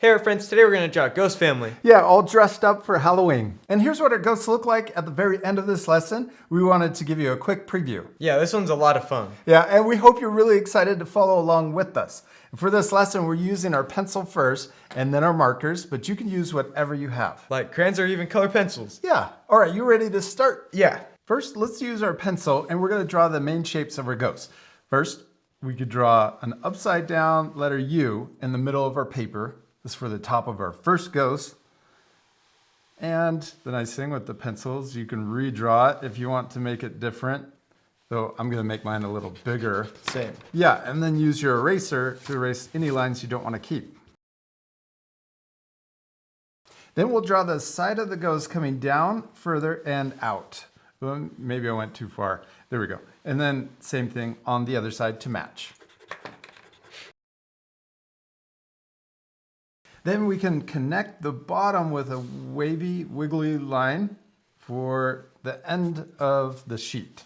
Hey our friends, today we're going to draw Ghost Family. Yeah, all dressed up for Halloween. And here's what our ghosts look like at the very end of this lesson. We wanted to give you a quick preview. Yeah, this one's a lot of fun. Yeah, and we hope you're really excited to follow along with us. And for this lesson, we're using our pencil first and then our markers, but you can use whatever you have. Like crayons or even color pencils. Yeah, all right, you ready to start? Yeah. First, let's use our pencil and we're gonna draw the main shapes of our ghosts. First, we could draw an upside down letter U in the middle of our paper. This is for the top of our first ghost. And the nice thing with the pencils, you can redraw it if you want to make it different. So I'm gonna make mine a little bigger. Same. Yeah, and then use your eraser to erase any lines you don't want to keep. Then we'll draw the side of the ghost coming down further and out. Well, maybe I went too far. There we go. And then same thing on the other side to match. Then we can connect the bottom with a wavy, wiggly line for the end of the sheet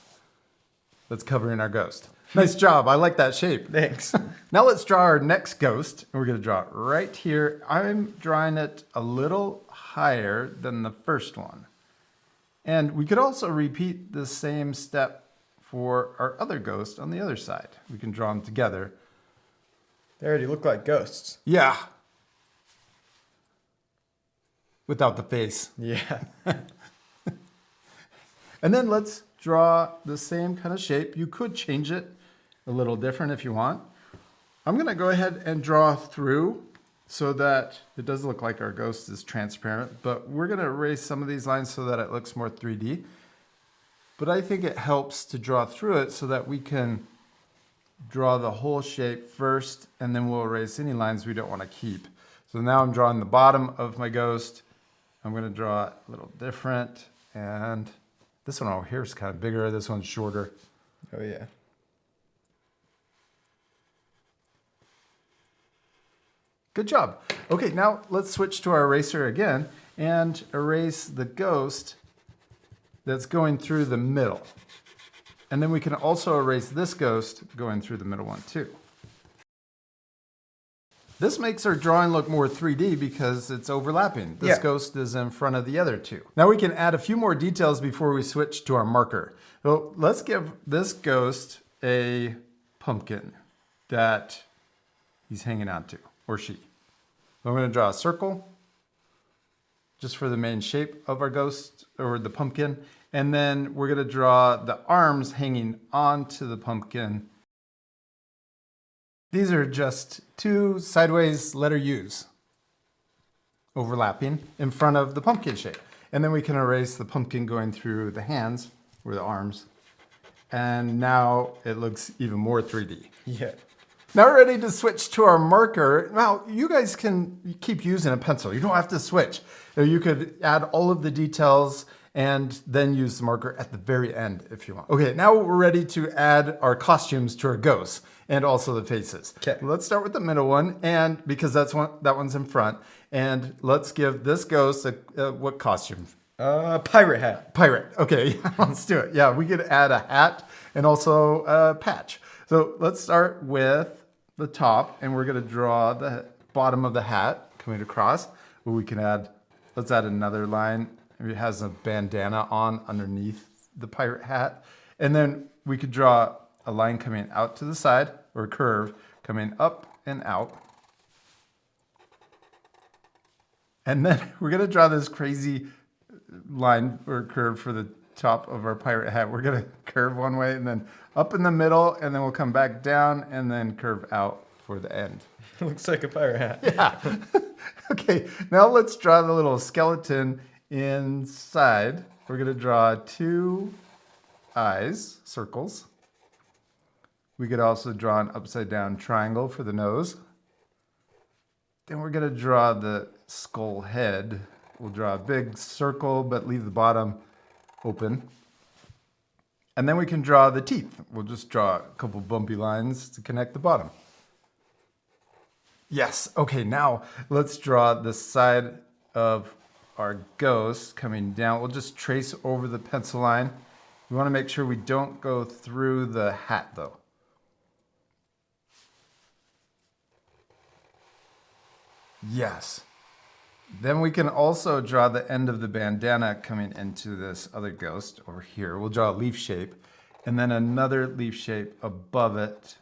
that's covering our ghost. Nice job. I like that shape. Thanks. Now let's draw our next ghost. And we're going to draw it right here. I'm drawing it a little higher than the first one. And we could also repeat the same step for our other ghost on the other side. We can draw them together. They already look like ghosts. Yeah. Without the face. Yeah. And then let's draw the same kind of shape. You could change it a little different if you want. I'm going to go ahead and draw through so that it does look like our ghost is transparent, but we're going to erase some of these lines so that it looks more 3D. But I think it helps to draw through it so that we can draw the whole shape first, and then we'll erase any lines we don't want to keep. So now I'm drawing the bottom of my ghost. I'm going to draw it a little different, and this one over here is kind of bigger, this one's shorter. Oh yeah. Good job. Okay, now let's switch to our eraser again and erase the ghost that's going through the middle. And then we can also erase this ghost going through the middle one too. This makes our drawing look more 3D because it's overlapping. This ghost is in front of the other two. Now we can add a few more details before we switch to our marker. So let's give this ghost a pumpkin that he's hanging on to, or she. I'm going to draw a circle just for the main shape of our ghost, or the pumpkin. And then we're going to draw the arms hanging onto the pumpkin. These are just two sideways letter U's overlapping in front of the pumpkin shape. And then we can erase the pumpkin going through the hands or the arms. And now it looks even more 3D. Yeah. Now we're ready to switch to our marker. Now you guys can keep using a pencil. You don't have to switch. You could add all of the details and then use the marker at the very end if you want. Okay, now we're ready to add our costumes to our ghosts and also the faces. Okay. Let's start with the middle one, and because that one's in front, and let's give this ghost a what costume? Pirate hat. Pirate. Okay, let's do it. Yeah, we could add a hat and also a patch. So let's start with the top, and we're going to draw the bottom of the hat coming across. We can add, let's add another line. It has a bandana on underneath the pirate hat. And then we could draw a line coming out to the side, or a curve coming up and out. And then we're going to draw this crazy line or curve for the top of our pirate hat. We're going to curve one way and then up in the middle, and then we'll come back down and then curve out for the end. Looks like a pirate hat. Yeah. Okay, now let's draw the little skeleton inside. We're going to draw two eyes, circles. We could also draw an upside down triangle for the nose. Then we're going to draw the skull head. We'll draw a big circle, but leave the bottom open. And then we can draw the teeth. We'll just draw a couple bumpy lines to connect the bottom. Yes, okay, now let's draw the side of our ghost coming down. We'll just trace over the pencil line. We want to make sure we don't go through the hat though. Yes. Then we can also draw the end of the bandana coming into this other ghost over here. We'll draw a leaf shape and then another leaf shape above it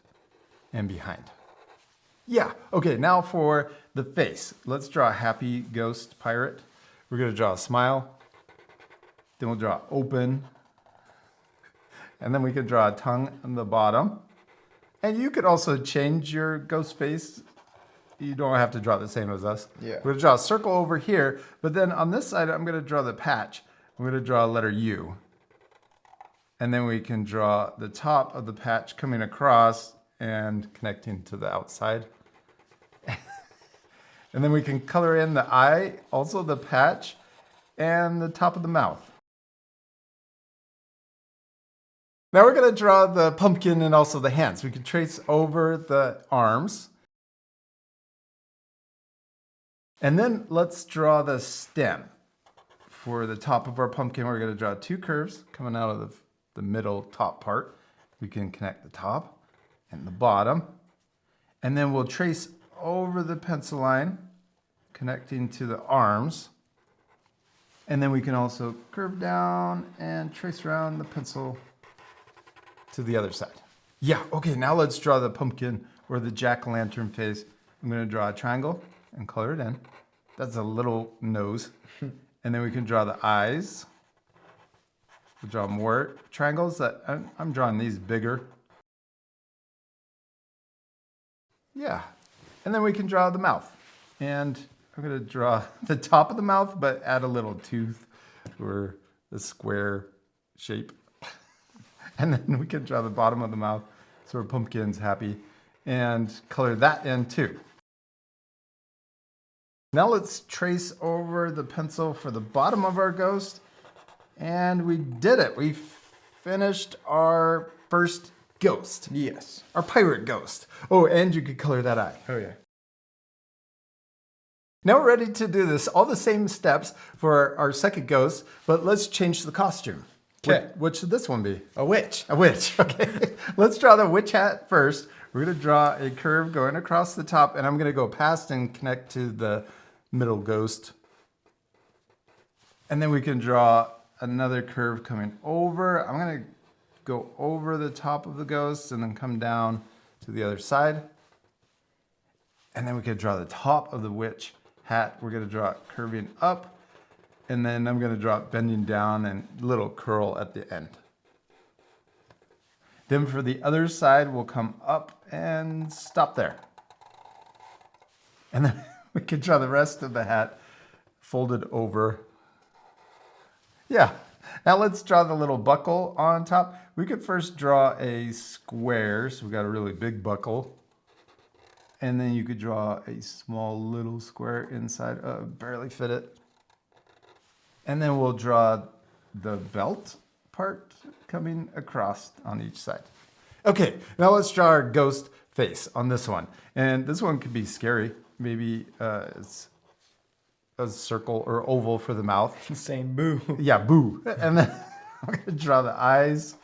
and behind. Yeah, okay, now for the face. Let's draw a happy ghost pirate. We're gonna draw a smile. Then we'll draw open. And then we could draw a tongue on the bottom. And you could also change your ghost face. You don't have to draw the same as us. Yeah. We're gonna draw a circle over here, but then on this side, I'm gonna draw the patch. I'm gonna draw a letter U. And then we can draw the top of the patch coming across and connecting to the outside. And then we can color in the eye, also the patch, and the top of the mouth. Now we're gonna draw the pumpkin and also the hands. We can trace over the arms. And then let's draw the stem. For the top of our pumpkin, we're gonna draw two curves coming out of the middle top part. We can connect the top and the bottom. And then we'll trace over the pencil line, connecting to the arms. And then we can also curve down and trace around the pencil to the other side. Yeah, okay, now let's draw the pumpkin or the jack-o'-lantern face. I'm gonna draw a triangle and color it in. That's a little nose. And then we can draw the eyes. We'll draw more triangles. That I'm drawing these bigger. Yeah, and then we can draw the mouth. And I'm gonna draw the top of the mouth, but add a little tooth or a square shape. And then we can draw the bottom of the mouth so our pumpkin's happy and color that in too. Now let's trace over the pencil for the bottom of our ghost. And we did it. We finished our first ghost. Yes. Our pirate ghost. Oh, and you could color that eye. Oh, yeah. Now we're ready to do this, all the same steps for our second ghost, but let's change the costume. Okay. What should this one be? A witch. A witch, okay. Let's draw the witch hat first. We're gonna draw a curve going across the top, and I'm gonna go past and connect to the middle ghost. And then we can draw another curve coming over. I'm gonna go over the top of the ghost and then come down to the other side. And then we could draw the top of the witch hat. We're gonna draw it curving up. And then I'm gonna draw it bending down and little curl at the end. Then for the other side, we'll come up and stop there. And then we can draw the rest of the hat folded over. Yeah, now let's draw the little buckle on top. We could first draw a square, so we got a really big buckle. And then you could draw a small little square inside, barely fit it. And then we'll draw the belt part coming across on each side. Okay, now let's draw our ghost face on this one. And this one could be scary. Maybe it's a circle or oval for the mouth. Saying boo. Yeah, boo. And then I'm gonna draw the eyes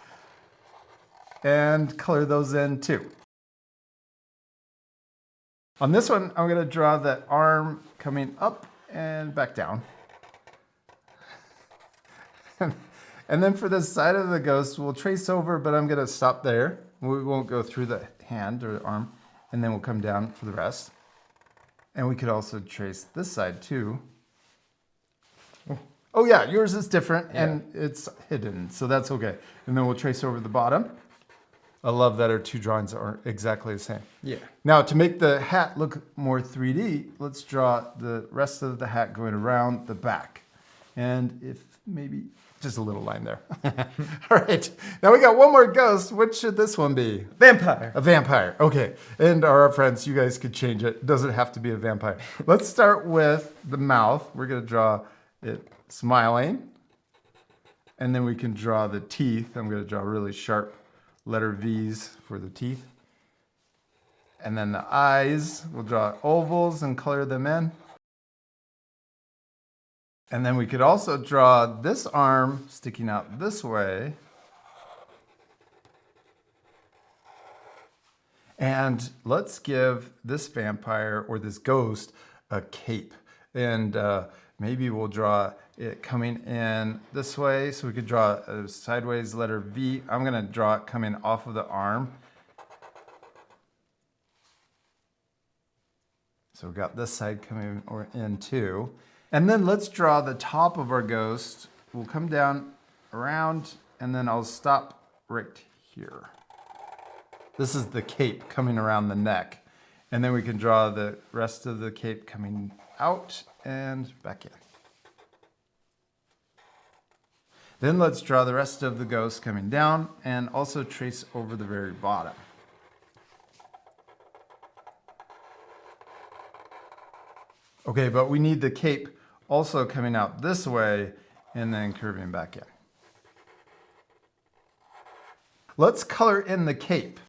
and color those in too. On this one, I'm gonna draw the arm coming up and back down. And then for the side of the ghost, we'll trace over, but I'm gonna stop there. We won't go through the hand or the arm, and then we'll come down for the rest. And we could also trace this side too. Oh yeah, yours is different and it's hidden, so that's okay. And then we'll trace over the bottom. I love that our two drawings are exactly the same. Yeah. Now to make the hat look more 3D, let's draw the rest of the hat going around the back. And if maybe just a little line there. All right, now we got one more ghost. What should this one be? Vampire. A vampire, okay. And our friends, you guys could change it. It doesn't have to be a vampire. Let's start with the mouth. We're gonna draw it smiling. And then we can draw the teeth. I'm gonna draw really sharp letter V's for the teeth. And then the eyes, we'll draw ovals and color them in. And then we could also draw this arm sticking out this way. And let's give this vampire or this ghost a cape. And maybe we'll draw it coming in this way. So we could draw a sideways letter V. I'm gonna draw it coming off of the arm. So we've got this side coming in too. And then let's draw the top of our ghost. We'll come down around and then I'll stop right here. This is the cape coming around the neck. And then we can draw the rest of the cape coming out and back in. Then let's draw the rest of the ghost coming down and also trace over the very bottom. Okay, but we need the cape also coming out this way and then curving back in. Let's color in the cape.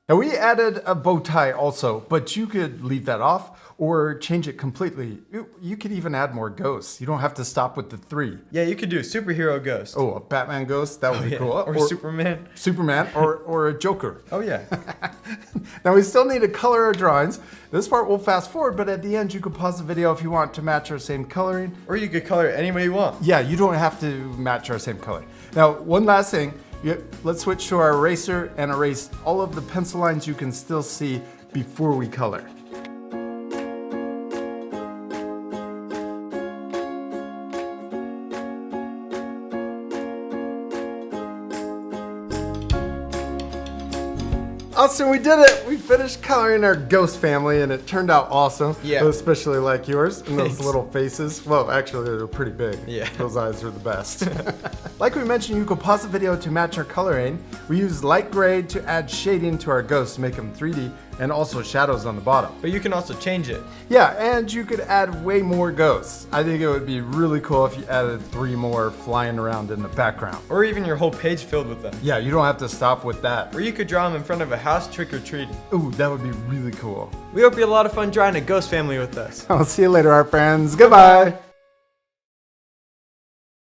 Now we added a bow tie also, but you could leave that off or change it completely. You could even add more ghosts. You don't have to stop with the 3. Yeah, you could do a superhero ghost. Oh, a Batman ghost, that would be Yeah. cool. Or Superman. Superman or a Joker. Oh yeah. Now we still need to color our drawings. This part we'll fast forward, but at the end you could pause the video if you want to match our same coloring. Or you could color it any way you want. Yeah, you don't have to match our same color. Now, one last thing. Let's switch to our eraser and erase all of the pencil lines you can still see before we color. Austin, we did it! We finished coloring our ghost family and it turned out awesome. Yeah. Especially like yours and those Thanks. little faces. Well, actually they're pretty big. Yeah. Those eyes are the best. Like we mentioned, you could pause the video to match our coloring. We use light gray to add shading to our ghosts, make them 3D, and also shadows on the bottom. But you can also change it. Yeah, and you could add way more ghosts. I think it would be really cool if you added 3 more flying around in the background. Or even your whole page filled with them. Yeah, you don't have to stop with that. Or you could draw them in front of a house trick-or-treating. Ooh, that would be really cool. We hope you had a lot of fun drawing a ghost family with us. I'll see you later, our friends. Goodbye.